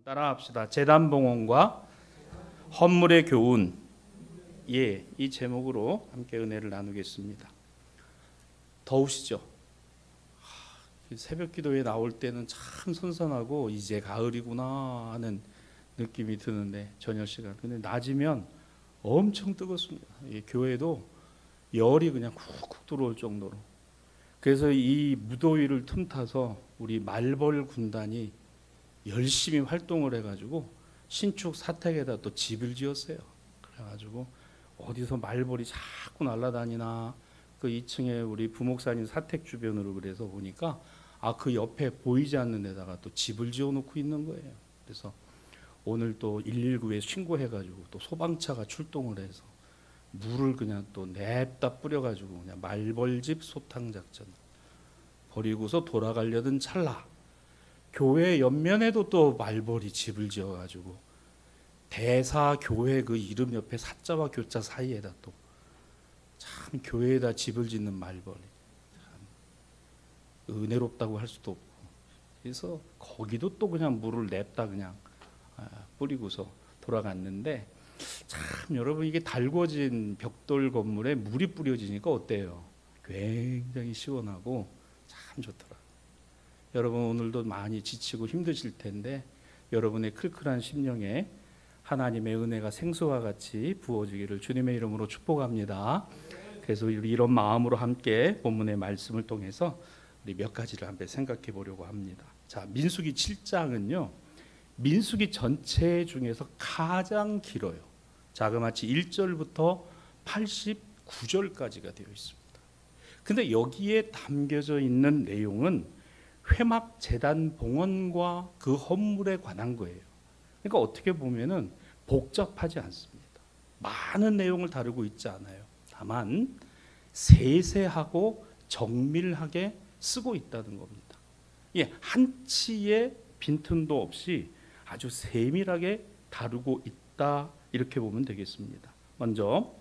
따라합시다. 제단봉헌과 헌물의 교훈. 예, 이 제목으로 함께 은혜를 나누겠습니다. 더우시죠? 새벽 기도에 나올 때는 참 선선하고 이제 가을이구나 하는 느낌이 드는데 저녁 시간. 근데 낮이면 엄청 뜨겁습니다. 이 교회도 열이 그냥 쿡쿡 들어올 정도로. 그래서 이 무더위를 틈타서 우리 말벌 군단이 열심히 활동을 해가지고 신축 사택에다 또 집을 지었어요. 그래가지고 어디서 말벌이 자꾸 날아다니나 그 2층에 우리 부목사님 사택 주변으로 그래서 보니까 그 옆에 보이지 않는 데다가 또 집을 지어놓고 있는 거예요. 그래서 오늘 또 119에 신고해가지고 또 소방차가 출동을 해서 물을 그냥 또 냅다 뿌려가지고 그냥 말벌집 소탕 작전 버리고서 돌아가려던 찰나 교회 옆면에도 또 말벌이 집을 지어가지고 대사 교회 그 이름 옆에 사자와 교자 사이에다 또 참 교회에다 집을 짓는 말벌이 참 은혜롭다고 할 수도 없고 그래서 거기도 또 그냥 물을 냅다 그냥 뿌리고서 돌아갔는데 참 여러분 이게 달궈진 벽돌 건물에 물이 뿌려지니까 어때요? 굉장히 시원하고 참 좋더라. 여러분 오늘도 많이 지치고 힘드실 텐데 여러분의 클클한 심령에 하나님의 은혜가 생수와 같이 부어지기를 주님의 이름으로 축복합니다. 그래서 이런 마음으로 함께 본문의 말씀을 통해서 우리 몇 가지를 한번 생각해 보려고 합니다. 자, 민수기 7장은요. 민수기 전체 중에서 가장 길어요. 자그마치 1절부터 89절까지가 되어 있습니다. 근데 여기에 담겨져 있는 내용은 회막 제단 봉헌과 그 헌물에 관한 거예요. 그러니까 어떻게 보면은 복잡하지 않습니다. 많은 내용을 다루고 있지 않아요. 다만 세세하고 정밀하게 쓰고 있다는 겁니다. 예, 한치의 빈틈도 없이 아주 세밀하게 다루고 있다 이렇게 보면 되겠습니다. 먼저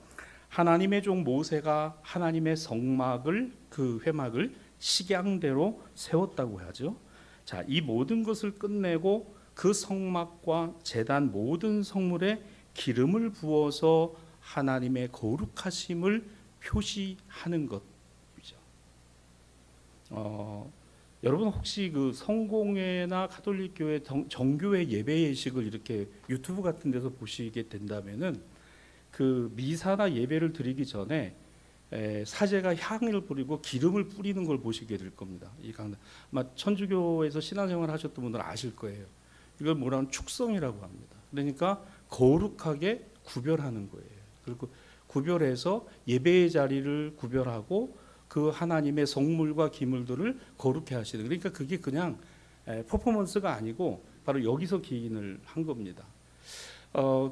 하나님의 종 모세가 하나님의 성막을 그 회막을 식양대로 세웠다고 하죠. 자, 이 모든 것을 끝내고 그 성막과 제단 모든 성물에 기름을 부어서 하나님의 거룩하심을 표시하는 것이죠. 여러분 혹시 그 성공회나 가톨릭 교회 정교회 예배 예식을 이렇게 유튜브 같은 데서 보시게 된다면은 그 미사나 예배를 드리기 전에 사제가 향을 뿌리고 기름을 뿌리는 걸 보시게 될 겁니다. 이 강단 아마 천주교에서 신앙생활 하셨던 분들은 아실 거예요. 이걸 뭐라면 축성이라고 합니다. 그러니까 거룩하게 구별하는 거예요. 그리고 구별해서 예배의 자리를 구별하고 그 하나님의 성물과 기물들을 거룩해 하시는, 그러니까 그게 그냥 퍼포먼스가 아니고 바로 여기서 기인을 한 겁니다.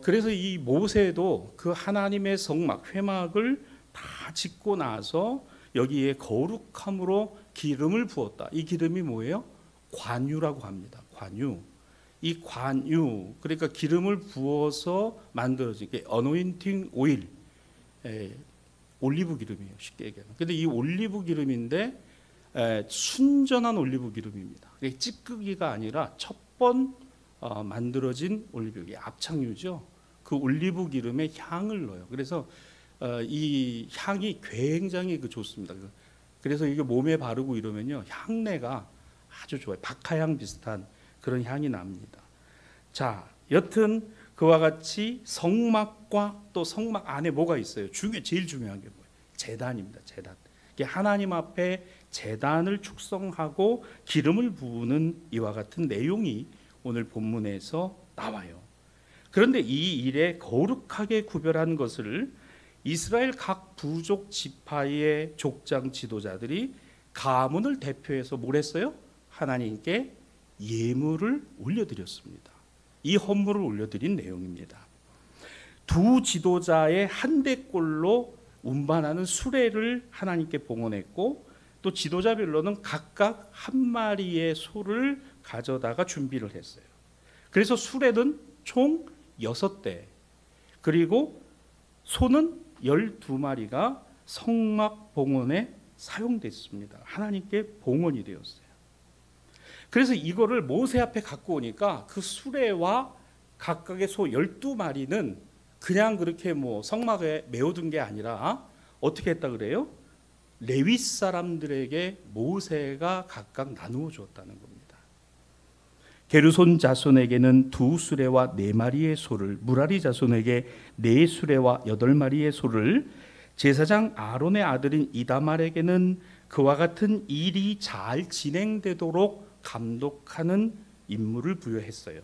그래서 이 모세도 그 하나님의 성막 회막을 다 짓고 나서 여기에 거룩함으로 기름을 부었다. 이 기름이 뭐예요? 관유라고 합니다. 관유. 이 관유, 그러니까 기름을 부어서 만들어진 게 어노인팅 오일, 올리브 기름이에요. 쉽게 얘기하면. 근데 이 올리브 기름인데 순전한 올리브 기름입니다. 찌끄기가 아니라 첫 번 만들어진 올리브, 압착유죠. 그 올리브 기름에 향을 넣어요. 그래서 이 향이 굉장히 좋습니다. 그래서 이게 몸에 바르고 이러면요 향내가 아주 좋아요. 박하향 비슷한 그런 향이 납니다. 자, 여튼 그와 같이 성막과 또 성막 안에 뭐가 있어요? 제일 중요한 게 뭐예요? 제단입니다. 제단. 하나님 앞에 제단을 축성하고 기름을 부으는 이와 같은 내용이 오늘 본문에서 나와요. 그런데 이 일에 거룩하게 구별한 것을 이스라엘 각 부족 지파의 족장 지도자들이 가문을 대표해서 뭘 했어요? 하나님께 예물을 올려드렸습니다. 이 헌물을 올려드린 내용입니다. 두 지도자의 한 대꼴로 운반하는 수레를 하나님께 봉헌했고 또 지도자별로는 각각 한 마리의 소를 가져다가 준비를 했어요. 그래서 수레는 총 6대 그리고 소는 12마리가 성막 봉헌에 사용됐습니다. 하나님께 봉헌이 되었어요. 그래서 이거를 모세 앞에 갖고 오니까 그 수레와 각각의 소 12마리는 그냥 그렇게 뭐 성막에 메워둔 게 아니라 어떻게 했다 그래요? 레위 사람들에게 모세가 각각 나누어 주었다는 겁니다. 게르손 자손에게는 2수레와 4마리의 소를, 무라리 자손에게 4수레와 8마리의 소를, 제사장 아론의 아들인 이다말에게는 그와 같은 일이 잘 진행되도록 감독하는 임무를 부여했어요.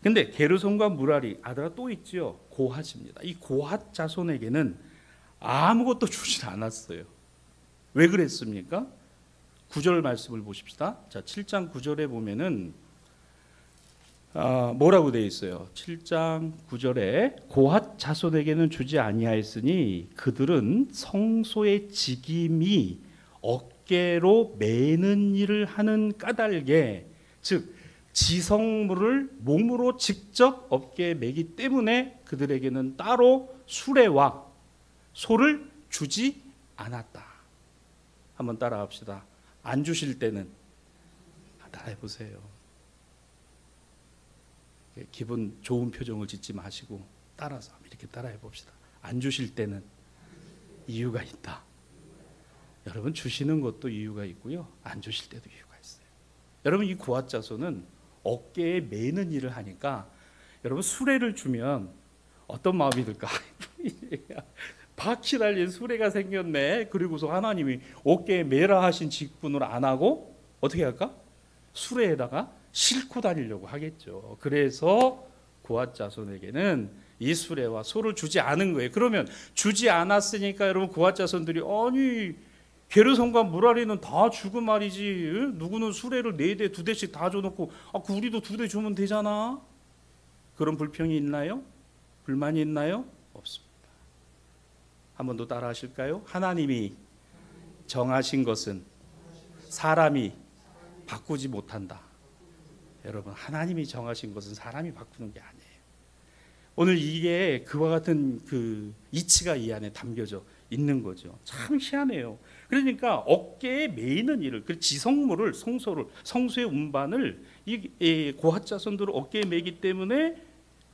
근데 게르손과 무라리 아들아 또 있지요. 고핫입니다. 이 고핫 자손에게는 아무것도 주진 않았어요. 왜 그랬습니까? 9절 말씀을 보십시다. 자, 7장 9절에 보면은 뭐라고 되어 있어요? 7장 9절에 고핫 자손에게는 주지 아니하였으니 그들은 성소의 직임이 어깨로 매는 일을 하는 까닭에, 즉 지성물을 몸으로 직접 어깨에 매기 때문에 그들에게는 따로 수레와 소를 주지 않았다. 한번 따라합시다. 안 주실 때는 따라해 보세요. 기분 좋은 표정을 짓지 마시고 따라서 이렇게 따라해 봅시다. 안 주실 때는 이유가 있다. 여러분, 주시는 것도 이유가 있고요, 안 주실 때도 이유가 있어요. 여러분, 이 고핫 자손은 어깨에 매는 일을 하니까 여러분 수레를 주면 어떤 마음이 들까? 바퀴 달린 수레가 생겼네. 그리고서 하나님이 어깨에 매라 하신 직분을 안 하고 어떻게 할까? 수레에다가 싣고 다니려고 하겠죠. 그래서 고핫 자손에게는 이 수레와 소를 주지 않은 거예요. 그러면 주지 않았으니까 여러분 고핫 자손들이 아니 게르손과 무라리는 다 주고 말이지, 누구는 수레를 4대 2대씩 다 줘놓고 우리도 2대 주면 되잖아. 그런 불평이 있나요? 불만이 있나요? 없습니다. 한 번 더 따라 하실까요? 하나님이 정하신 것은 사람이 바꾸지 못한다. 여러분, 하나님이 정하신 것은 사람이 바꾸는 게 아니에요. 오늘 이게 그와 같은 그 이치가 이 안에 담겨져 있는 거죠. 참 희한해요. 그러니까 어깨에 매이는 일을, 그 지성물을, 성소의 운반을 이 고핫 자손들을 어깨에 매기 때문에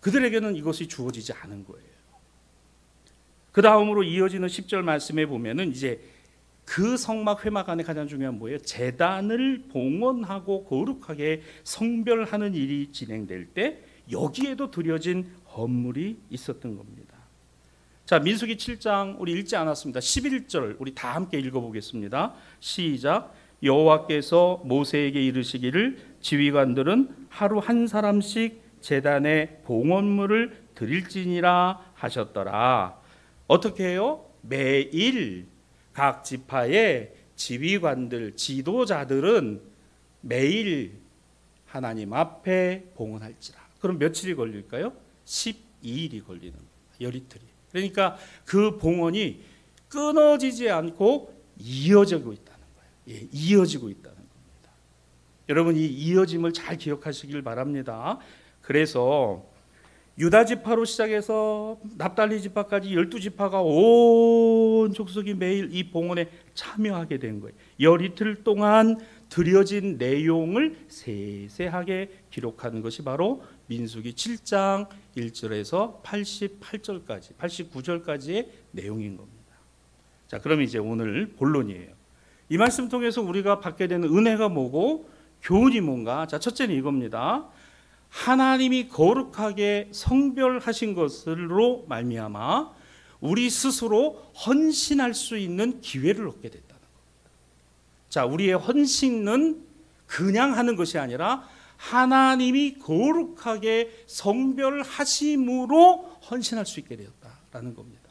그들에게는 이것이 주어지지 않은 거예요. 그 다음으로 이어지는 10절 말씀에 보면은 이제 그 성막 회막 안에 가장 중요한 뭐예요? 제단을 봉헌하고 거룩하게 성별하는 일이 진행될 때 여기에도 드려진 헌물이 있었던 겁니다. 자, 민수기 7장 우리 읽지 않았습니다. 11절 우리 다 함께 읽어보겠습니다. 시작. 여호와께서 모세에게 이르시기를 지휘관들은 하루 한 사람씩 제단에 봉헌물을 드릴지니라 하셨더라. 어떻게 해요? 매일 각 지파의 지휘관들, 지도자들은 매일 하나님 앞에 봉헌할지라. 그럼 며칠이 걸릴까요? 12일이 걸리는 겁니다. 열이틀이. 그러니까 그 봉헌이 끊어지지 않고 이어지고 있다는 거예요. 예, 이어지고 있다는 겁니다. 여러분, 이 이어짐을 잘 기억하시길 바랍니다. 그래서 유다 지파로 시작해서 납달리 지파까지 12지파가 온 족속이 매일 이 봉헌에 참여하게 된 거예요. 열이틀 동안 드려진 내용을 세세하게 기록하는 것이 바로 민수기 7장 1절에서 88절까지, 89절까지의 내용인 겁니다. 자, 그럼 이제 오늘 본론이에요. 이 말씀 통해서 우리가 받게 되는 은혜가 뭐고 교훈이 뭔가? 자, 첫째는 이겁니다. 하나님이 거룩하게 성별하신 것으로 말미암아 우리 스스로 헌신할 수 있는 기회를 얻게 됐다는 겁니다. 자, 우리의 헌신은 그냥 하는 것이 아니라 하나님이 거룩하게 성별하심으로 헌신할 수 있게 되었다라는 겁니다.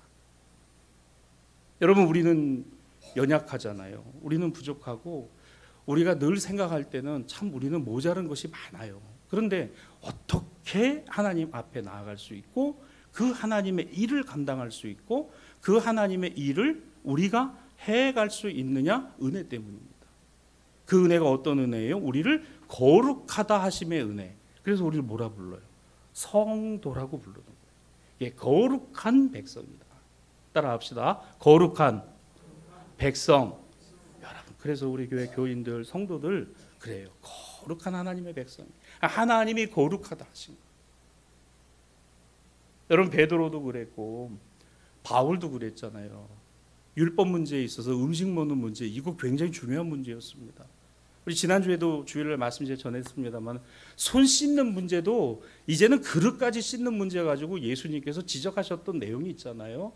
여러분, 우리는 연약하잖아요. 우리는 부족하고 우리가 늘 생각할 때는 참 우리는 모자란 것이 많아요. 그런데 어떻게 하나님 앞에 나아갈 수 있고 그 하나님의 일을 감당할 수 있고 그 하나님의 일을 우리가 해갈 수 있느냐? 은혜 때문입니다. 그 은혜가 어떤 은혜예요? 우리를 거룩하다 하심의 은혜. 그래서 우리를 뭐라 불러요? 성도라고 부르는 거예요. 예, 거룩한 백성이다. 따라합시다. 거룩한 백성. 여러분, 그래서 우리 교회 교인들, 성도들 그래요. 거룩한 하나님의 백성. 하나님이 거룩하다 하신 거예요. 여러분 베드로도 그랬고 바울도 그랬잖아요. 율법 문제에 있어서 음식 먹는 문제, 이거 굉장히 중요한 문제였습니다. 우리 지난주에도 주일날 말씀 제가 전했습니다만 손 씻는 문제도 이제는 그릇까지 씻는 문제 가지고 예수님께서 지적하셨던 내용이 있잖아요.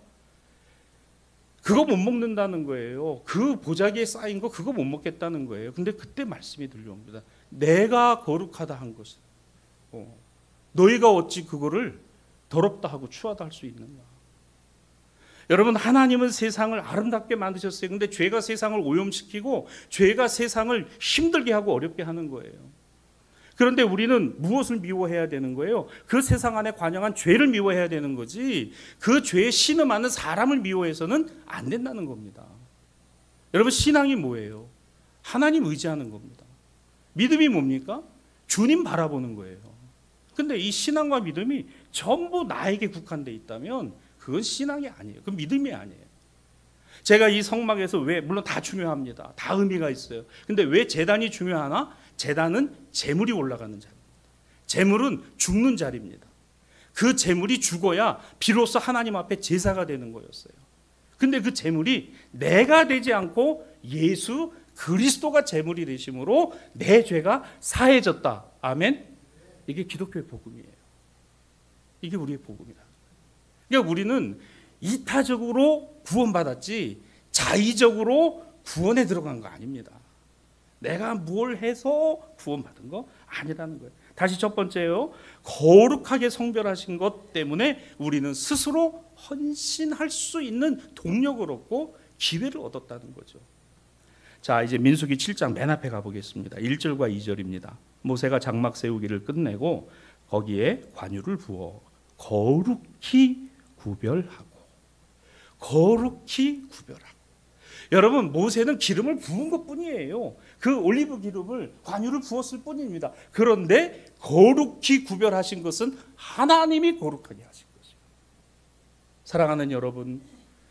그거 못 먹는다는 거예요. 그 보자기에 쌓인 거 그거 못 먹겠다는 거예요. 근데 그때 말씀이 들려옵니다. 내가 거룩하다 한 것은 너희가 어찌 그거를 더럽다 하고 추하다 할 수 있느냐. 여러분 하나님은 세상을 아름답게 만드셨어요. 근데 죄가 세상을 오염시키고 죄가 세상을 힘들게 하고 어렵게 하는 거예요. 그런데 우리는 무엇을 미워해야 되는 거예요? 그 세상 안에 관영한 죄를 미워해야 되는 거지 그 죄에 신음하는 사람을 미워해서는 안 된다는 겁니다. 여러분 신앙이 뭐예요? 하나님 의지하는 겁니다. 믿음이 뭡니까? 주님 바라보는 거예요. 근데 이 신앙과 믿음이 전부 나에게 국한되어 있다면 그건 신앙이 아니에요. 그건 믿음이 아니에요. 제가 이 성막에서 왜 물론 다 중요합니다. 다 의미가 있어요. 근데 왜 제단이 중요하나? 제단은 제물이 올라가는 자리입니다. 제물은 죽는 자리입니다. 그 제물이 죽어야 비로소 하나님 앞에 제사가 되는 거였어요. 근데 그 제물이 내가 되지 않고 예수 그리스도가 제물이 되심으로 내 죄가 사해졌다. 아멘. 이게 기독교의 복음이에요. 이게 우리의 복음이다. 그러니까 우리는 이타적으로 구원받았지 자의적으로 구원에 들어간 거 아닙니다. 내가 뭘 해서 구원받은 거 아니라는 거예요. 다시 첫 번째요. 거룩하게 성별하신 것 때문에 우리는 스스로 헌신할 수 있는 동력을 얻고 기회를 얻었다는 거죠. 자, 이제 민수기 7장 맨 앞에 가보겠습니다. 1절과 2절입니다. 모세가 장막 세우기를 끝내고 거기에 관유를 부어 거룩히 구별하고 거룩히 구별하고. 여러분 모세는 기름을 부은 것뿐이에요. 그 올리브 기름을 관유를 부었을 뿐입니다. 그런데 거룩히 구별하신 것은 하나님이 거룩하게 하신 거죠. 사랑하는 여러분,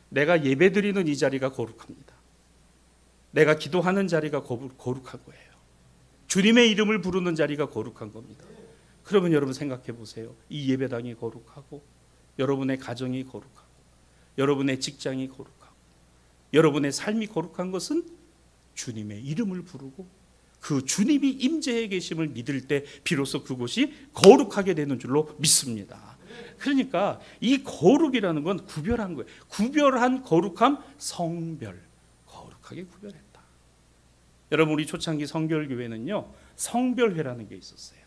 내가 예배드리는 이 자리가 거룩합니다. 내가 기도하는 자리가 거룩한 거예요. 주님의 이름을 부르는 자리가 거룩한 겁니다. 그러면 여러분 생각해 보세요. 이 예배당이 거룩하고 여러분의 가정이 거룩하고 여러분의 직장이 거룩하고 여러분의 삶이 거룩한 것은 주님의 이름을 부르고 그 주님이 임재해 계심을 믿을 때 비로소 그곳이 거룩하게 되는 줄로 믿습니다. 그러니까 이 거룩이라는 건 구별한 거예요. 구별한 거룩함, 성별. 거룩하게 구별했다. 여러분 우리 초창기 성결교회는요 성별회라는 게 있었어요.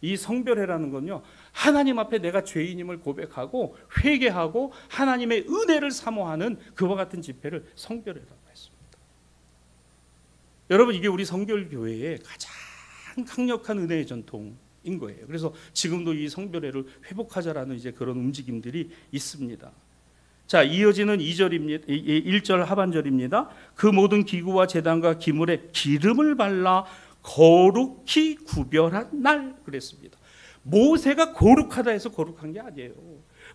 이 성별회라는 건요 하나님 앞에 내가 죄인임을 고백하고 회개하고 하나님의 은혜를 사모하는 그와 같은 집회를 성별회라고 했습니다. 여러분 이게 우리 성결교회의 가장 강력한 은혜의 전통인 거예요. 그래서 지금도 이 성별회를 회복하자라는 이제 그런 움직임들이 있습니다. 자, 이어지는 2절입니다. 1절 하반절입니다. 그 모든 기구와 제단과 기물에 기름을 발라 거룩히 구별한 날 그랬습니다. 모세가 거룩하다 해서 거룩한 게 아니에요.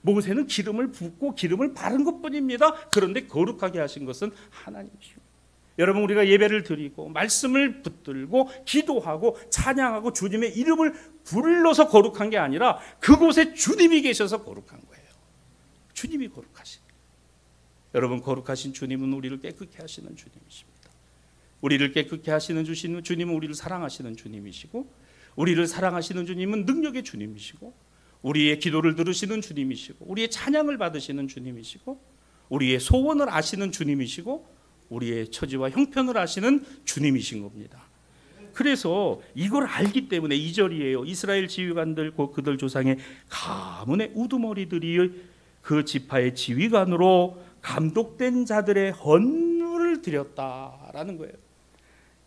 모세는 기름을 붓고 기름을 바른 것뿐입니다. 그런데 거룩하게 하신 것은 하나님이시오. 여러분 우리가 예배를 드리고 말씀을 붙들고 기도하고 찬양하고 주님의 이름을 불러서 거룩한 게 아니라 그곳에 주님이 계셔서 거룩한 거예요. 주님이 거룩하신. 여러분 거룩하신 주님은 우리를 깨끗게 하시는 주님이십니다. 우리를 깨끗게 하시는 주님은 우리를 사랑하시는 주님이시고 우리를 사랑하시는 주님은 능력의 주님이시고 우리의 기도를 들으시는 주님이시고 우리의 찬양을 받으시는 주님이시고 우리의 소원을 아시는 주님이시고 우리의 처지와 형편을 아시는 주님이신 겁니다. 그래서 이걸 알기 때문에 2절이에요. 이스라엘 지휘관들 그들 조상의 가문의 우두머리들이 그 지파의 지휘관으로 감독된 자들의 헌물을 드렸다라는 거예요.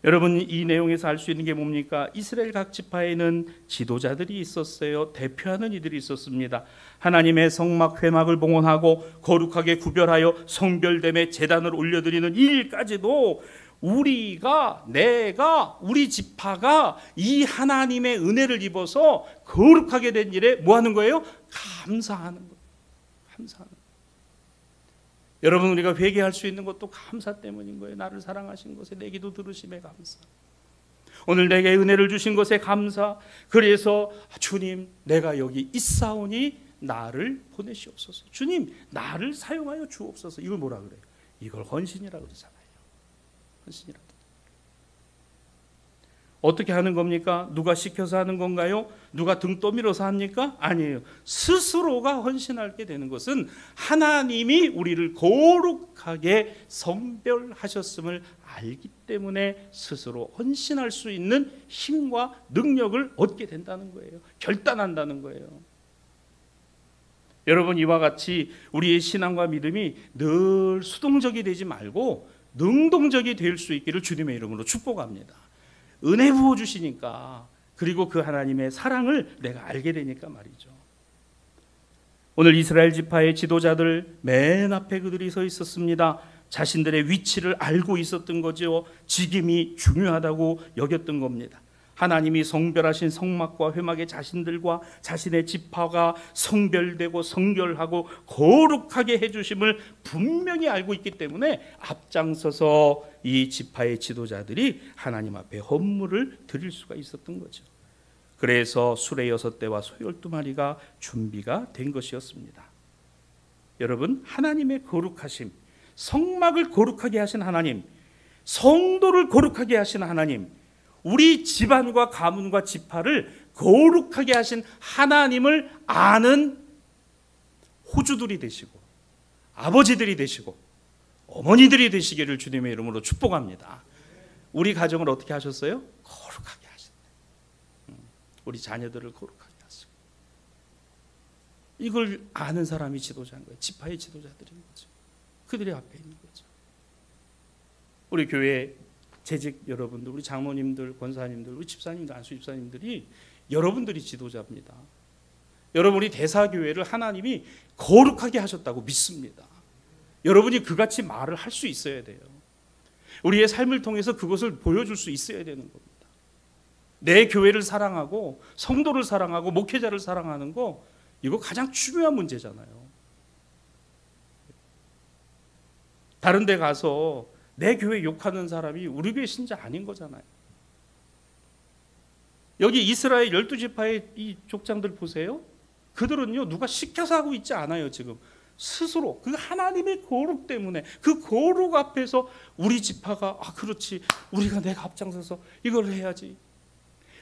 여러분 이 내용에서 알 수 있는 게 뭡니까? 이스라엘 각 지파에는 지도자들이 있었어요. 대표하는 이들이 있었습니다. 하나님의 성막 회막을 봉헌하고 거룩하게 구별하여 성별됨에 제단을 올려드리는 이 일까지도 우리 지파가 이 하나님의 은혜를 입어서 거룩하게 된 일에 뭐 하는 거예요? 감사하는 거예요. 감사하는 거예요. 여러분 우리가 회개할 수 있는 것도 감사 때문인 거예요. 나를 사랑하신 것에 내 기도 들으심에 감사. 오늘 내게 은혜를 주신 것에 감사. 그래서 주님, 내가 여기 있사오니 나를 보내시옵소서. 주님, 나를 사용하여 주옵소서. 이걸 뭐라 그래요? 이걸 헌신이라 그러잖아요. 헌신이라. 어떻게 하는 겁니까? 누가 시켜서 하는 건가요? 누가 등 떠밀어서 합니까? 아니에요. 스스로가 헌신하게 되는 것은 하나님이 우리를 거룩하게 성별하셨음을 알기 때문에 스스로 헌신할 수 있는 힘과 능력을 얻게 된다는 거예요. 결단한다는 거예요. 여러분, 이와 같이 우리의 신앙과 믿음이 늘 수동적이 되지 말고 능동적이 될 수 있기를 주님의 이름으로 축복합니다. 은혜 부어주시니까, 그리고 그 하나님의 사랑을 내가 알게 되니까 말이죠. 오늘 이스라엘 지파의 지도자들 맨 앞에 그들이 서 있었습니다. 자신들의 위치를 알고 있었던 거죠. 직임이 중요하다고 여겼던 겁니다. 하나님이 성별하신 성막과 회막에 자신들과 자신의 지파가 성별되고 성결하고 거룩하게 해주심을 분명히 알고 있기 때문에 앞장서서 이 지파의 지도자들이 하나님 앞에 헌물을 드릴 수가 있었던 거죠. 그래서 수레 6대와 소 12마리가 준비가 된 것이었습니다. 여러분, 하나님의 거룩하심, 성막을 거룩하게 하신 하나님, 성도를 거룩하게 하신 하나님, 우리 집안과 가문과 지파를 거룩하게 하신 하나님을 아는 호주들이 되시고 아버지들이 되시고 어머니들이 되시기를 주님의 이름으로 축복합니다. 우리 가정을 어떻게 하셨어요? 거룩하게 하셨어요. 우리 자녀들을 거룩하게 하시고, 이걸 아는 사람이 지도자인 거예요. 지파의 지도자들인 거죠. 그들의 앞에 있는 거죠. 우리 교회 재직 여러분들, 우리 장모님들, 권사님들, 우리 집사님들, 안수 집사님들이 여러분들이 지도자입니다. 여러분이 대사교회를 하나님이 거룩하게 하셨다고 믿습니다. 여러분이 그같이 말을 할 수 있어야 돼요. 우리의 삶을 통해서 그것을 보여줄 수 있어야 되는 겁니다. 내 교회를 사랑하고 성도를 사랑하고 목회자를 사랑하는 거, 이거 가장 중요한 문제잖아요. 다른 데 가서 내 교회 욕하는 사람이 우리 교회 신자 아닌 거잖아요. 여기 이스라엘 12지파의 이 족장들 보세요. 그들은요, 누가 시켜서 하고 있지 않아요. 지금 스스로 그 하나님의 거룩 때문에, 그 거룩 앞에서 우리 지파가 그렇지, 우리가 내가 앞장서서 이걸 해야지,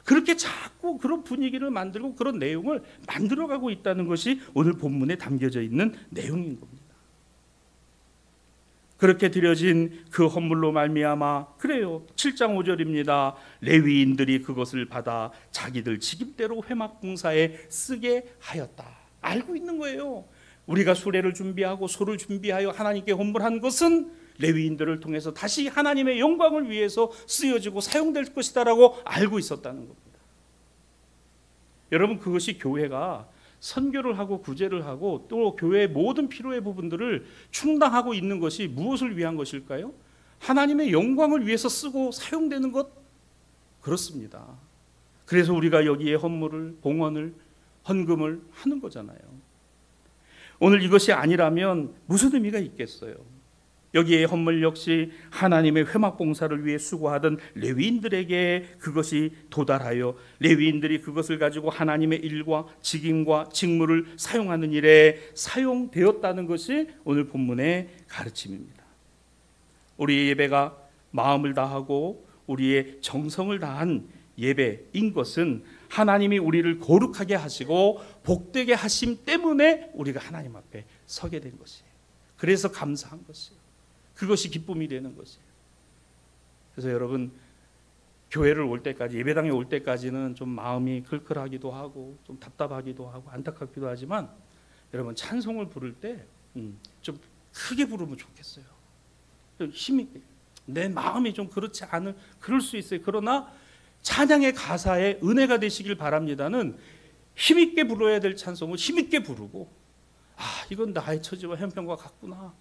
그렇게 자꾸 그런 분위기를 만들고 그런 내용을 만들어가고 있다는 것이 오늘 본문에 담겨져 있는 내용인 겁니다. 그렇게 드려진 그 헌물로 말미암아, 그래요, 7장 5절입니다. 레위인들이 그것을 받아 자기들 직임대로 회막 봉사에 쓰게 하였다. 알고 있는 거예요. 우리가 수레를 준비하고 소를 준비하여 하나님께 헌물한 것은 레위인들을 통해서 다시 하나님의 영광을 위해서 쓰여지고 사용될 것이다라고 알고 있었다는 겁니다. 여러분, 그것이 교회가 선교를 하고 구제를 하고 또 교회의 모든 필요의 부분들을 충당하고 있는 것이 무엇을 위한 것일까요? 하나님의 영광을 위해서 쓰고 사용되는 것, 그렇습니다. 그래서 우리가 여기에 헌물을, 봉헌을, 헌금을 하는 거잖아요. 오늘 이것이 아니라면 무슨 의미가 있겠어요? 여기에 헌물 역시 하나님의 회막 봉사를 위해 수고하던 레위인들에게 그것이 도달하여 레위인들이 그것을 가지고 하나님의 일과 직임과 직무를 사용하는 일에 사용되었다는 것이 오늘 본문의 가르침입니다. 우리의 예배가 마음을 다하고 우리의 정성을 다한 예배인 것은 하나님이 우리를 거룩하게 하시고 복되게 하심 때문에 우리가 하나님 앞에 서게 된 것이에요. 그래서 감사한 것이에요. 그것이 기쁨이 되는 것이에요. 그래서 여러분, 교회를 올 때까지, 예배당에 올 때까지는 좀 마음이 클클하기도 하고 좀 답답하기도 하고 안타깝기도 하지만, 여러분, 찬송을 부를 때 좀 크게 부르면 좋겠어요. 좀 힘있게. 내 마음이 좀 그렇지 않을, 그럴 수 있어요. 그러나 찬양의 가사에 은혜가 되시길 바랍니다는 힘있게 불러야 될 찬송을 힘있게 부르고, 이건 나의 처지와 형편과 같구나,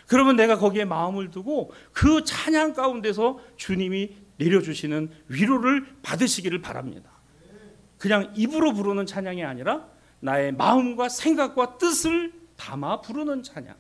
그러면 내가 거기에 마음을 두고 그 찬양 가운데서 주님이 내려주시는 위로를 받으시기를 바랍니다. 그냥 입으로 부르는 찬양이 아니라 나의 마음과 생각과 뜻을 담아 부르는 찬양,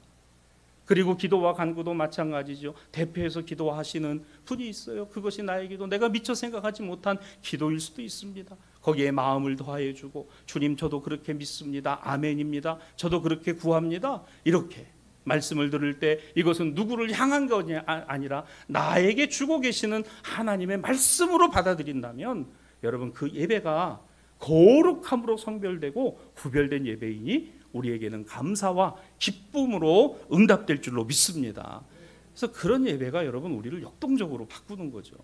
그리고 기도와 간구도 마찬가지죠. 대표해서 기도하시는 분이 있어요. 그것이 나의 기도, 내가 미처 생각하지 못한 기도일 수도 있습니다. 거기에 마음을 더하여 주고, 주님 저도 그렇게 믿습니다, 아멘입니다, 저도 그렇게 구합니다, 이렇게 말씀을 들을 때 이것은 누구를 향한 것이 아니라 나에게 주고 계시는 하나님의 말씀으로 받아들인다면 여러분, 그 예배가 거룩함으로 성별되고 구별된 예배이니 우리에게는 감사와 기쁨으로 응답될 줄로 믿습니다. 그래서 그런 예배가 여러분 우리를 역동적으로 바꾸는 거죠.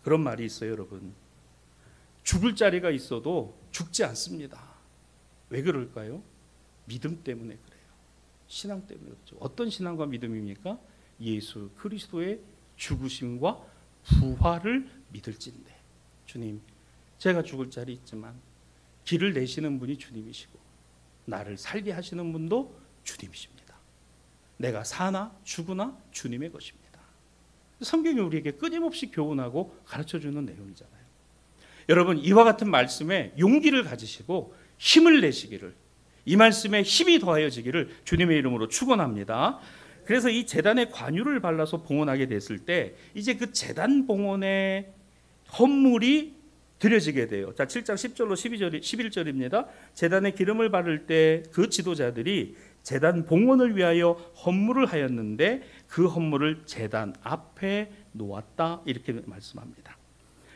그런 말이 있어요, 여러분. 죽을 자리가 있어도 죽지 않습니다. 왜 그럴까요? 믿음 때문에 그래요. 신앙 때문에 그렇죠. 어떤 신앙과 믿음입니까? 예수 그리스도의 죽으심과 부활을 믿을진대. 주님, 제가 죽을 자리 있지만 길을 내시는 분이 주님이시고 나를 살게 하시는 분도 주님이십니다. 내가 사나 죽으나 주님의 것입니다. 성경이 우리에게 끊임없이 교훈하고 가르쳐주는 내용이잖아요. 여러분, 이와 같은 말씀에 용기를 가지시고 힘을 내시기를, 이 말씀에 힘이 더하여지기를 주님의 이름으로 축원합니다. 그래서 이 제단에 관유를 발라서 봉헌하게 됐을 때 이제 그 제단 봉헌의 헌물이 드려지게 돼요. 자, 7장 10절로 11절입니다. 제단에 기름을 바를 때 그 지도자들이 제단 봉헌을 위하여 헌물을 하였는데 그 헌물을 제단 앞에 놓았다, 이렇게 말씀합니다.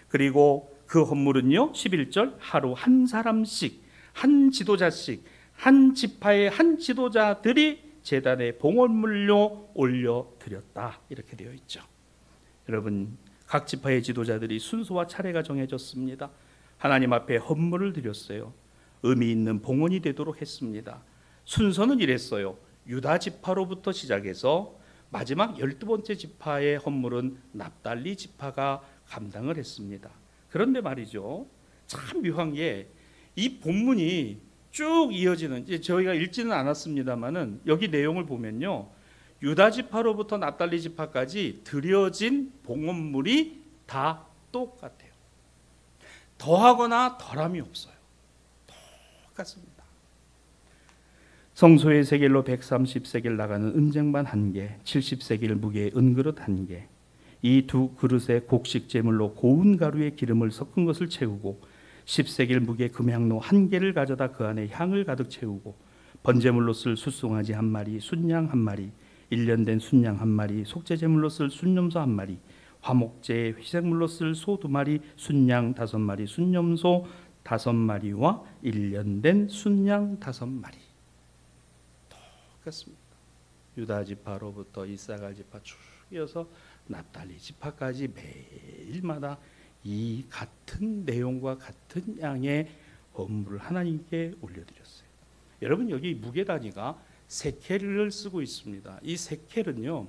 그리고 그 헌물은요, 11절, 하루 한 사람씩, 한 지도자씩, 한 지파의 한 지도자들이 제단에 봉헌물로 올려드렸다, 이렇게 되어 있죠. 여러분, 각 지파의 지도자들이 순서와 차례가 정해졌습니다. 하나님 앞에 헌물을 드렸어요. 의미 있는 봉헌이 되도록 했습니다. 순서는 이랬어요. 유다 지파로부터 시작해서 마지막 12번째 지파의 헌물은 납달리 지파가 감당을 했습니다. 그런데 말이죠, 참 묘한 게 이 본문이 쭉 이어지는, 이제 저희가 읽지는 않았습니다만은 여기 내용을 보면요, 유다 지파로부터 납달리 지파까지 드려진 봉헌물이 다 똑같아요. 더하거나 덜함이 없어요. 똑같습니다. 성소의 세겔로 130세겔 나가는 은쟁반 1개, 70세겔 무게의 은그릇 1개, 이 두 그릇에 곡식 제물로 고운 가루에 기름을 섞은 것을 채우고 10세겔 무게 금향로 1개를 가져다 그 안에 향을 가득 채우고 번제물로 쓸 숫송아지 1마리, 순양 1마리, 1년 된 순양 1마리, 속죄제물로 쓸 순염소 1마리, 화목제에 희생물로 쓸 소 2마리, 순양 5마리, 순염소 5마리와 1년 된 순양 5마리. 똑같습니다. 유다 지파로부터 이사갈 지파 쭉 이어서 납달리 지파까지 매일마다 이 같은 내용과 같은 양의 헌물을 하나님께 올려드렸어요. 여러분, 여기 무게 단위가 세켈을 쓰고 있습니다. 이 세켈은요,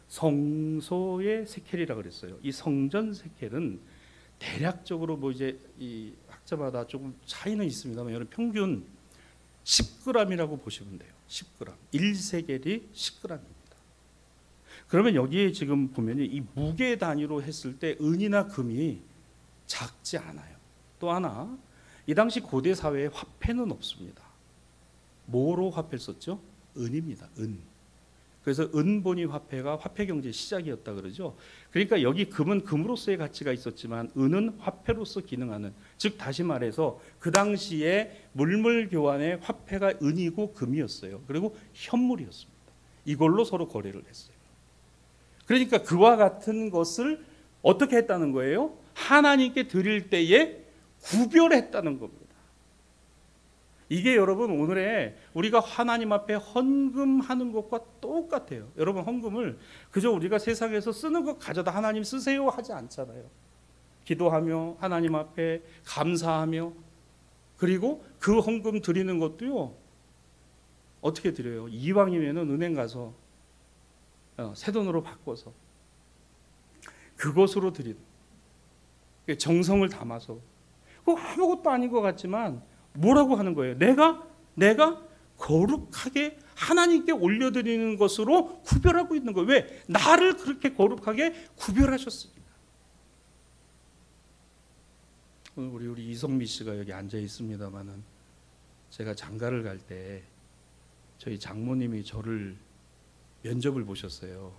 성소의 세켈이라고 그랬어요. 이 성전 세켈은 대략적으로 뭐 이제 이 학자마다 조금 차이는 있습니다만 여러분, 평균 10g이라고 보시면 돼요. 10g. 1세겔이 10g입니다. 그러면 여기에 지금 보면 이 무게 단위로 했을 때 은이나 금이 작지 않아요. 또 하나, 이 당시 고대 사회에 화폐는 없습니다. 뭐로 화폐를 썼죠? 은입니다. 은. 그래서 은본위 화폐가 화폐 경제의 시작이었다 그러죠. 그러니까 여기 금은 금으로서의 가치가 있었지만 은은 화폐로서 기능하는, 즉 다시 말해서 그 당시에 물물 교환의 화폐가 은이고 금이었어요. 그리고 현물이었습니다. 이걸로 서로 거래를 했어요. 그러니까 그와 같은 것을 어떻게 했다는 거예요? 하나님께 드릴 때에 구별했다는 겁니다. 이게 여러분 오늘의 우리가 하나님 앞에 헌금하는 것과 똑같아요. 여러분, 헌금을 그저 우리가 세상에서 쓰는 것 가져다 하나님 쓰세요 하지 않잖아요. 기도하며 하나님 앞에 감사하며, 그리고 그 헌금 드리는 것도요, 어떻게 드려요? 이왕이면은 은행 가서 새 돈으로 바꿔서 그것으로 드리는, 정성을 담아서. 그거 아무것도 아닌 것 같지만 뭐라고 하는 거예요? 내가 거룩하게 하나님께 올려드리는 것으로 구별하고 있는 거예요. 왜? 나를 그렇게 거룩하게 구별하셨으니까. 오늘 우리 이성미 씨가 여기 앉아 있습니다만은 제가 장가를 갈 때 저희 장모님이 저를 면접을 보셨어요.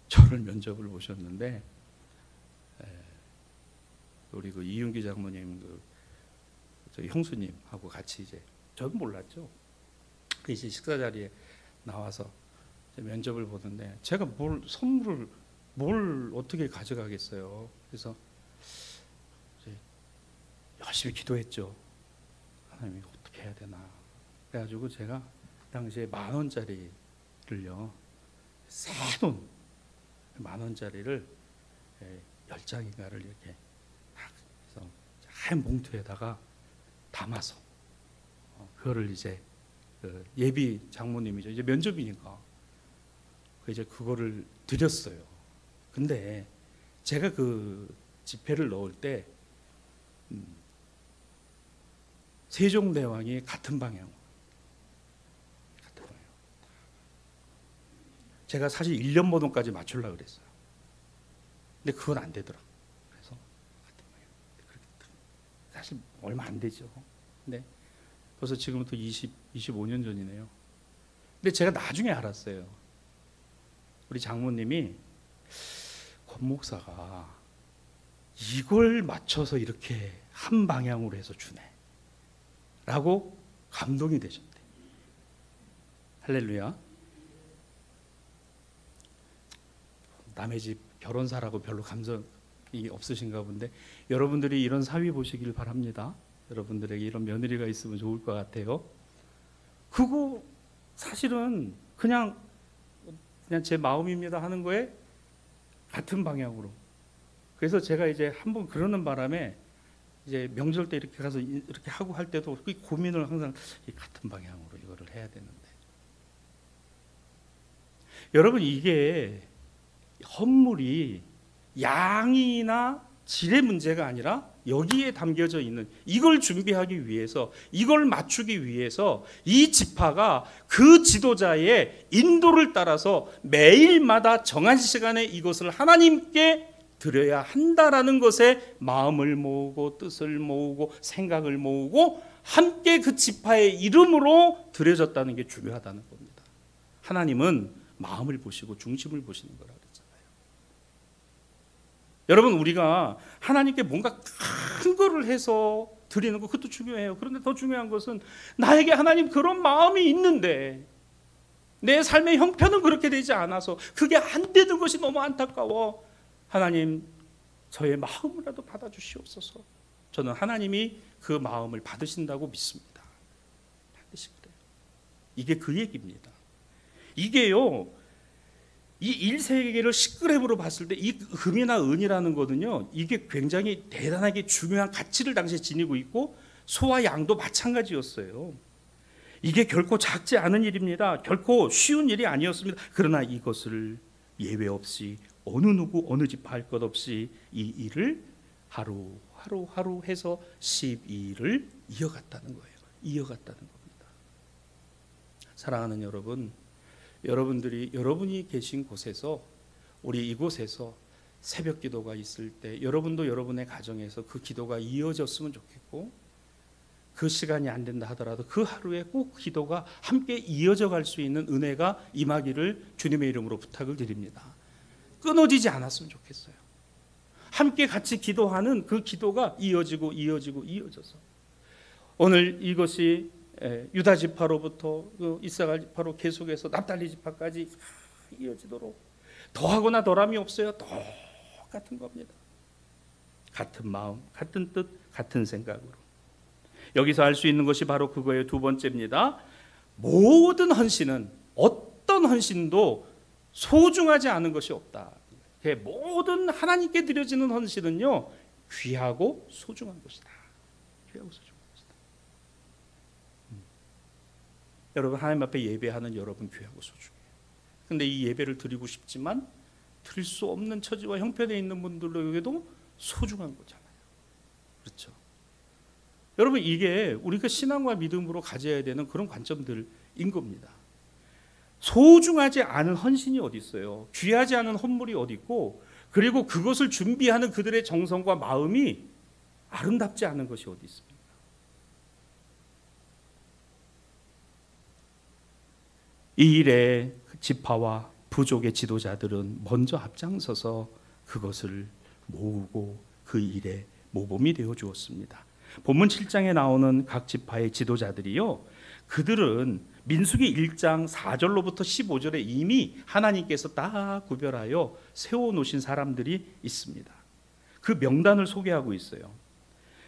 저를 면접을 보셨는데 우리 그 이윤기 장모님 저희 형수님하고 같이 이제 저는 몰랐죠. 그 이제 식사 자리에 나와서 면접을 보는데 제가 선물을 어떻게 가져가겠어요. 그래서 열심히 기도했죠. 하나님 이거 어떻게 해야 되나. 그래가지고 제가 당시에 10,000원짜리를요, 새 돈 10,000원짜리를 10장인가를 이렇게 딱 해서 하얀 봉투에다가 담아서 그거를 이제 그 예비 장모님이죠. 이제 면접이니까 이제 그거를 드렸어요. 근데 제가 그 지폐를 넣을 때 세종대왕이 같은 방향. 제가 사실 1년 번호까지 맞추려고 그랬어요. 근데 그건 안 되더라. 그래서 같은 방향. 사실 얼마 안 되죠. 근데 벌써 지금부터 25년 전이네요. 근데 제가 나중에 알았어요. 우리 장모님이 권 목사가 이걸 맞춰서 이렇게 한 방향으로 해서 주네 라고 감동이 되셨대. 할렐루야. 남의 집 결혼사라고 별로 감정이 없으신가 본데 여러분들이 이런 사위 보시길 바랍니다. 여러분들에게 이런 며느리가 있으면 좋을 것 같아요. 그거 사실은 그냥 제 마음입니다 하는 거에 같은 방향으로. 그래서 제가 이제 한번 그러는 바람에 이제 명절 때 이렇게 가서 이렇게 하고 할 때도 그 고민을 항상 같은 방향으로 이거를 해야 되는데. 여러분 이게 헌물이 양이나 질의 문제가 아니라 여기에 담겨져 있는 이걸 준비하기 위해서, 이걸 맞추기 위해서 이 지파가 그 지도자의 인도를 따라서 매일마다 정한 시간에 이것을 하나님께 드려야 한다라는 것에 마음을 모으고 뜻을 모으고 생각을 모으고 함께 그 지파의 이름으로 드려졌다는 게 중요하다는 겁니다. 하나님은 마음을 보시고 중심을 보시는 거라 그랬잖아요. 여러분 우리가 하나님께 뭔가 큰 거를 해서 드리는 거 그것도 중요해요. 그런데 더 중요한 것은 나에게 하나님 그런 마음이 있는데 내 삶의 형편은 그렇게 되지 않아서 그게 안 되는 것이 너무 안타까워. 하나님 저의 마음이라도 받아주시옵소서. 저는 하나님이 그 마음을 받으신다고 믿습니다. 반드시 그래요. 이게 그 얘기입니다. 이게요, 이 1세계를 10g으로 봤을 때 이 금이나 은이라는 거는요, 이게 굉장히 대단하게 중요한 가치를 당시에 지니고 있고 소와 양도 마찬가지였어요. 이게 결코 작지 않은 일입니다. 결코 쉬운 일이 아니었습니다. 그러나 이것을 예외 없이 어느 누구 어느 집 할 것 없이 이 일을 하루 해서 12일을 이어갔다는 거예요. 이어갔다는 겁니다. 사랑하는 여러분, 여러분이 계신 곳에서, 우리 이곳에서 새벽 기도가 있을 때 여러분도 여러분의 가정에서 그 기도가 이어졌으면 좋겠고, 그 시간이 안 된다 하더라도 그 하루에 꼭 기도가 함께 이어져 갈 수 있는 은혜가 임하기를 주님의 이름으로 부탁을 드립니다. 끊어지지 않았으면 좋겠어요. 함께 같이 기도하는 그 기도가 이어져서 오늘 이것이 유다 지파로부터 이사갈 지파로 계속해서 납달리 지파까지 이어지도록 더하거나 덜함이 없어요. 똑같은 겁니다. 같은 마음, 같은 뜻, 같은 생각으로. 여기서 알 수 있는 것이 바로 그거예요. 두 번째입니다. 모든 헌신은, 어떤 헌신도 소중하지 않은 것이 없다. 모든 하나님께 드려지는 헌신은요, 귀하고 소중한 것이다. 귀하고 소중한 것이다. 여러분 하나님 앞에 예배하는 여러분 귀하고 소중해요. 그런데 이 예배를 드리고 싶지만 드릴 수 없는 처지와 형편에 있는 분들에게도 소중한 거잖아요. 그렇죠? 여러분 이게 우리가 신앙과 믿음으로 가져야 되는 그런 관점들인 겁니다. 소중하지 않은 헌신이 어디 있어요? 귀하지 않은 헌물이 어디 있고, 그리고 그것을 준비하는 그들의 정성과 마음이 아름답지 않은 것이 어디 있습니까? 이 일에 지파와 부족의 지도자들은 먼저 앞장서서 그것을 모으고 그 일에 모범이 되어 주었습니다. 본문 7장에 나오는 각 지파의 지도자들이요, 그들은 민수기 1장 4절로부터 15절에 이미 하나님께서 다 구별하여 세워놓으신 사람들이 있습니다. 그 명단을 소개하고 있어요.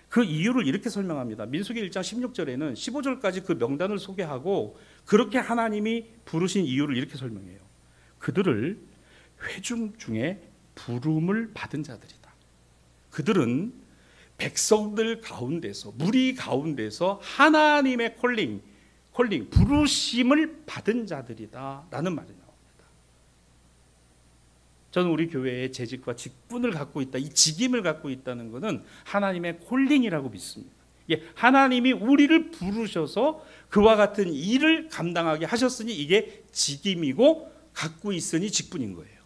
그 이유를 이렇게 설명합니다. 민수기 1장 16절에는 15절까지 그 명단을 소개하고 그렇게 하나님이 부르신 이유를 이렇게 설명해요. 그들을 회중 중에 부름을 받은 자들이다. 그들은 백성들 가운데서, 무리 가운데서 하나님의 콜링, 부르심을 받은 자들이다 라는 말이 나옵니다. 저는 우리 교회에 재직과 직분을 갖고 있다, 이 직임을 갖고 있다는 것은 하나님의 콜링이라고 믿습니다. 하나님이 우리를 부르셔서 그와 같은 일을 감당하게 하셨으니 이게 직임이고 갖고 있으니 직분인 거예요.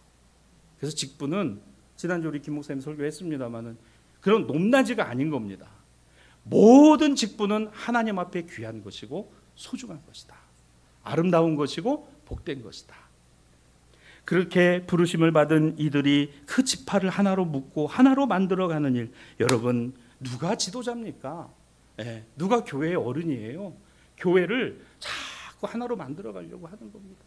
그래서 직분은 지난주 우리 김 목사님 설교했습니다마는 그런 높낮이가 아닌 겁니다. 모든 직분은 하나님 앞에 귀한 것이고 소중한 것이다. 아름다운 것이고 복된 것이다. 그렇게 부르심을 받은 이들이 그 지파를 하나로 묶고 하나로 만들어가는 일, 여러분 누가 지도자입니까? 누가 교회의 어른이에요? 교회를 자꾸 하나로 만들어가려고 하는 겁니다.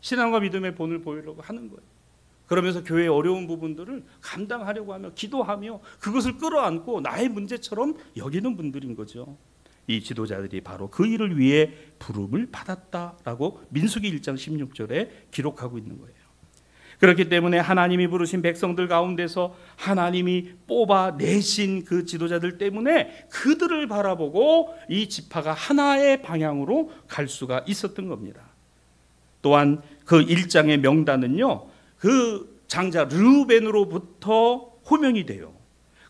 신앙과 믿음의 본을 보이려고 하는 거예요. 그러면서 교회의 어려운 부분들을 감당하려고 하며 기도하며 그것을 끌어안고 나의 문제처럼 여기는 분들인 거죠. 이 지도자들이 바로 그 일을 위해 부름을 받았다라고 민수기 1장 16절에 기록하고 있는 거예요. 그렇기 때문에 하나님이 부르신 백성들 가운데서 하나님이 뽑아내신 그 지도자들 때문에 그들을 바라보고 이 지파가 하나의 방향으로 갈 수가 있었던 겁니다. 또한 그 1장의 명단은요, 그 장자 르우벤으로부터 호명이 돼요.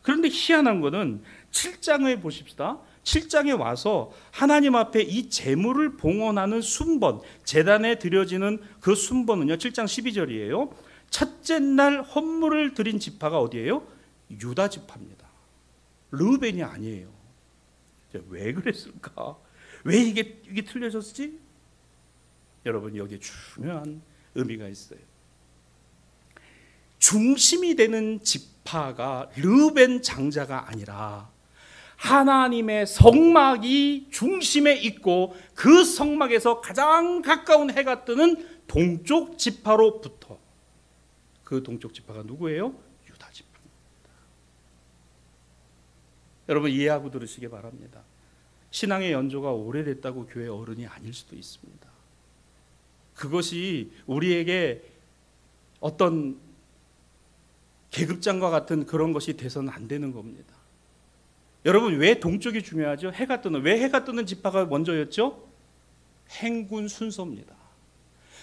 그런데 희한한 것은 7장에 보십시다. 7장에 와서 하나님 앞에 이 제물을 봉헌하는 순번, 제단에 드려지는 그 순번은요, 7장 12절이에요. 첫째 날 헌물을 드린 지파가 어디예요? 유다 지파입니다. 르우벤이 아니에요. 왜 그랬을까? 왜 이게 틀려졌지? 여러분, 여기에 중요한 의미가 있어요. 중심이 되는 지파가 르우벤 장자가 아니라 하나님의 성막이 중심에 있고 그 성막에서 가장 가까운 해가 뜨는 동쪽 지파로부터, 그 동쪽 지파가 누구예요? 유다 지파입니다. 여러분 이해하고 들으시기 바랍니다. 신앙의 연조가 오래됐다고 교회 어른이 아닐 수도 있습니다. 그것이 우리에게 어떤 계급장과 같은 그런 것이 돼서는 안 되는 겁니다. 여러분 왜 동쪽이 중요하죠? 왜 해가 뜨는 지파가 먼저였죠? 행군 순서입니다.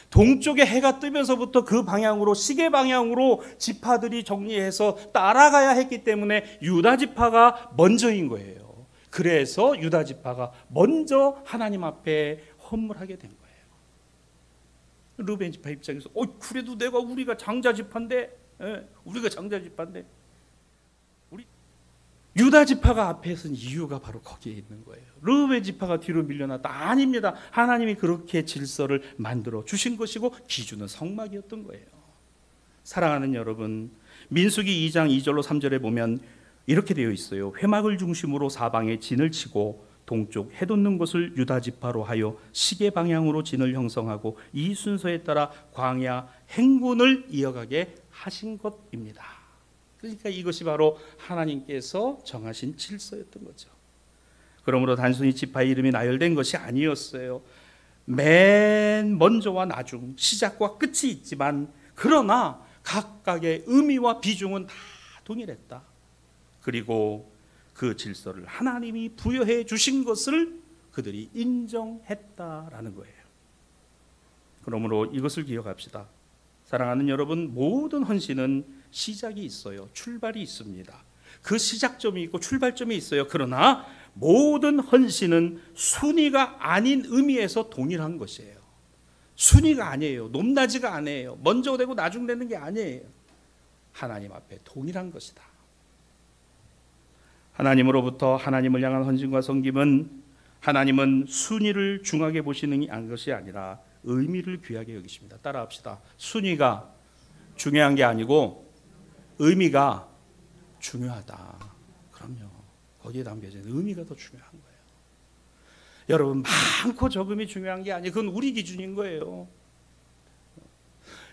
동쪽에 해가 뜨면서부터 그 방향으로, 시계 방향으로 지파들이 정리해서 따라가야 했기 때문에 유다 지파가 먼저인 거예요. 그래서 유다 지파가 먼저 하나님 앞에 헌물하게 된 거예요. 르벤 지파 입장에서 그래도 우리가 장자 지파인데, 우리 유다 지파가 앞에 선 이유가 바로 거기에 있는 거예요. 르우벤 지파가 뒤로 밀려났다? 아닙니다. 하나님이 그렇게 질서를 만들어 주신 것이고 기준은 성막이었던 거예요. 사랑하는 여러분, 민수기 2장 2절로 3절에 보면 이렇게 되어 있어요. 회막을 중심으로 사방에 진을 치고 동쪽 해돋는 곳을 유다 지파로 하여 시계 방향으로 진을 형성하고 이 순서에 따라 광야 행군을 이어가게 하신 것입니다. 그러니까 이것이 바로 하나님께서 정하신 질서였던 거죠. 그러므로 단순히 지파 이름이 나열된 것이 아니었어요. 맨 먼저와 나중, 시작과 끝이 있지만 그러나 각각의 의미와 비중은 다 동일했다. 그리고 그 질서를 하나님이 부여해 주신 것을 그들이 인정했다라는 거예요. 그러므로 이것을 기억합시다. 사랑하는 여러분, 모든 헌신은 시작이 있어요. 출발이 있습니다. 그 시작점이 있고 출발점이 있어요. 그러나 모든 헌신은 순위가 아닌 의미에서 동일한 것이에요. 순위가 아니에요. 높낮이가 아니에요. 먼저 되고 나중 되는 게 아니에요. 하나님 앞에 동일한 것이다. 하나님으로부터 하나님을 향한 헌신과 섬김은, 하나님은 순위를 중하게 보시는 것이 아니라 의미를 귀하게 여기십니다. 따라합시다. 순위가 중요한 게 아니고 의미가 중요하다. 그럼요. 거기에 담겨져 있는 의미가 더 중요한 거예요. 여러분, 많고 적음이 중요한 게 아니에요. 그건 우리 기준인 거예요.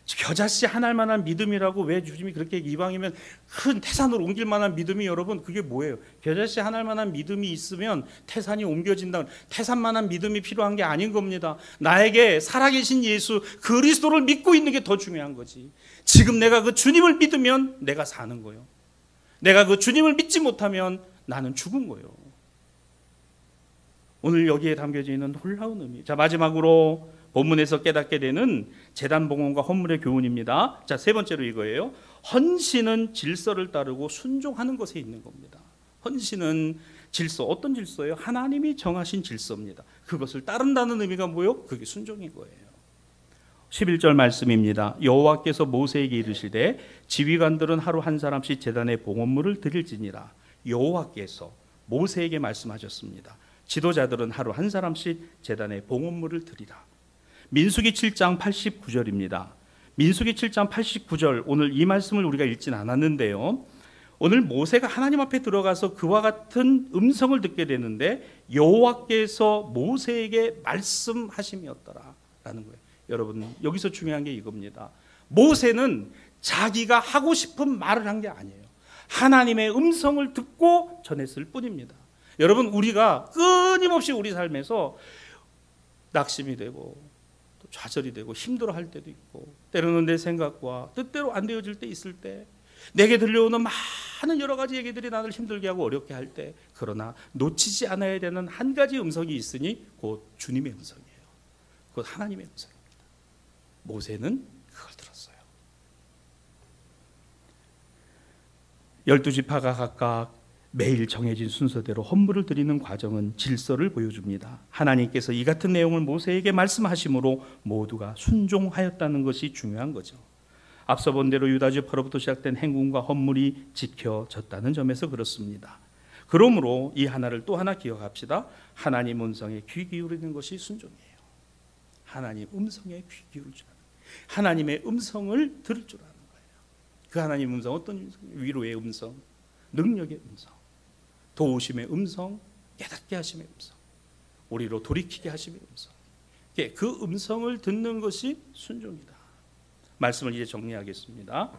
겨자씨 하나할 만한 믿음이라고 왜 주님이 그렇게 이방이면 큰 태산으로 옮길 만한 믿음이, 여러분 그게 뭐예요? 겨자씨 하나할 만한 믿음이 있으면 태산이 옮겨진다. 태산만한 믿음이 필요한 게 아닌 겁니다. 나에게 살아계신 예수 그리스도를 믿고 있는 게 더 중요한 거지. 지금 내가 그 주님을 믿으면 내가 사는 거예요. 내가 그 주님을 믿지 못하면 나는 죽은 거예요. 오늘 여기에 담겨져 있는 놀라운 의미. 자, 마지막으로 본문에서 깨닫게 되는 제단 봉헌과 헌물의 교훈입니다. 자, 세 번째로 이거예요. 헌신은 질서를 따르고 순종하는 것에 있는 겁니다. 헌신은 질서, 어떤 질서예요? 하나님이 정하신 질서입니다. 그것을 따른다는 의미가 뭐예요? 그게 순종인 거예요. 11절 말씀입니다. 여호와께서 모세에게 이르시되 지휘관들은 하루 한 사람씩 제단에 봉헌물을 드릴지니라. 여호와께서 모세에게 말씀하셨습니다. 지도자들은 하루 한 사람씩 제단에 봉헌물을 드리라. 민수기 7장 89절입니다. 민수기 7장 89절, 오늘 이 말씀을 우리가 읽진 않았는데요. 오늘 모세가 하나님 앞에 들어가서 그와 같은 음성을 듣게 되는데 여호와께서 모세에게 말씀하심이었더라라는 거예요. 여러분, 여기서 중요한 게 이겁니다. 모세는 자기가 하고 싶은 말을 한 게 아니에요. 하나님의 음성을 듣고 전했을 뿐입니다. 여러분, 우리가 끊임없이 우리 삶에서 낙심이 되고 좌절이 되고 힘들어할 때도 있고, 때로는 내 생각과 뜻대로 안 되어질 때 있을 때, 내게 들려오는 많은 여러 가지 얘기들이 나를 힘들게 하고 어렵게 할 때, 그러나 놓치지 않아야 되는 한 가지 음성이 있으니 곧 주님의 음성이에요. 곧 하나님의 음성입니다. 모세는 그걸 들었어요. 12지파가 각각 매일 정해진 순서대로 헌물을 드리는 과정은 질서를 보여줍니다. 하나님께서 이 같은 내용을 모세에게 말씀하심으로 모두가 순종하였다는 것이 중요한 거죠. 앞서 본 대로 유다지파로부터 시작된 행군과 헌물이 지켜졌다는 점에서 그렇습니다. 그러므로 이 하나를 또 하나 기억합시다. 하나님 음성에 귀 기울이는 것이 순종이에요. 하나님 음성에 귀 기울일 줄 아는, 하나님의 음성을 들을 줄 아는 거예요. 그 하나님 음성, 어떤 음성이에요? 위로의 음성, 능력의 음성, 도우심의 음성, 깨닫게 하심의 음성, 우리로 돌이키게 하심의 음성. 그 음성을 듣는 것이 순종이다. 말씀을 이제 정리하겠습니다.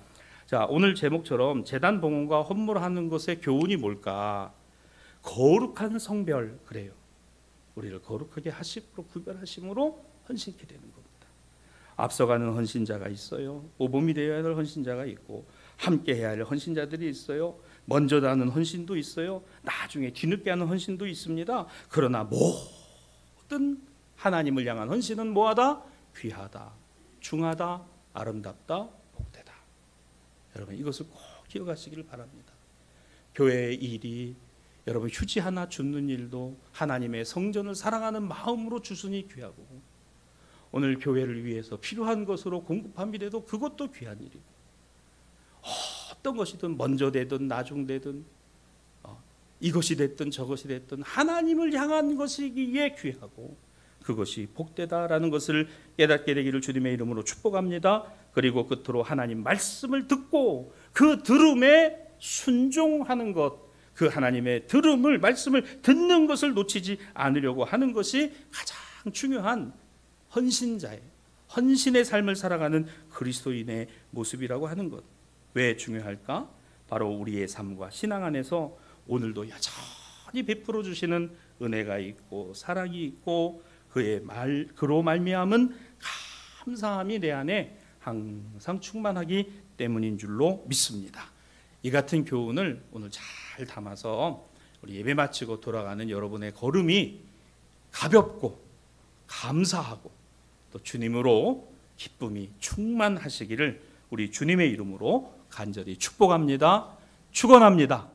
자, 오늘 제목처럼 제단 봉헌과 헌물하는 것의 교훈이 뭘까? 거룩한 성별, 그래요. 우리를 거룩하게 하심으로, 구별하심으로 헌신케 되는 겁니다. 앞서가는 헌신자가 있어요. 모범이 되어야 할 헌신자가 있고, 함께 해야 할 헌신자들이 있어요. 먼저 하는 헌신도 있어요. 나중에 뒤늦게 하는 헌신도 있습니다. 그러나 모든 하나님을 향한 헌신은 뭐하다? 귀하다, 중하다, 아름답다, 복되다. 여러분, 이것을 꼭 기억하시기를 바랍니다. 교회의 일이, 여러분 휴지 하나 줍는 일도 하나님의 성전을 사랑하는 마음으로 주순이 귀하고, 오늘 교회를 위해서 필요한 것으로 공급한 미래도 그것도 귀한 일이고, 어떤 것이든 먼저 되든 나중 되든 이것이 됐든 저것이 됐든 하나님을 향한 것이기에 귀하고 그것이 복되다라는 것을 깨닫게 되기를 주님의 이름으로 축복합니다. 그리고 끝으로 하나님 말씀을 듣고 그 들음에 순종하는 것, 그 하나님의 들음을, 말씀을 듣는 것을 놓치지 않으려고 하는 것이 가장 중요한 헌신자의, 헌신의 삶을 살아가는 그리스도인의 모습이라고 하는 것. 왜 중요할까? 바로 우리의 삶과 신앙 안에서 오늘도 여전히 베풀어 주시는 은혜가 있고 사랑이 있고 그로 말미암은 감사함이 내 안에 항상 충만하기 때문인 줄로 믿습니다. 이 같은 교훈을 오늘 잘 담아서 우리 예배 마치고 돌아가는 여러분의 걸음이 가볍고 감사하고 또 주님으로 기쁨이 충만하시기를 우리 주님의 이름으로 간절히 축복합니다. 축원합니다.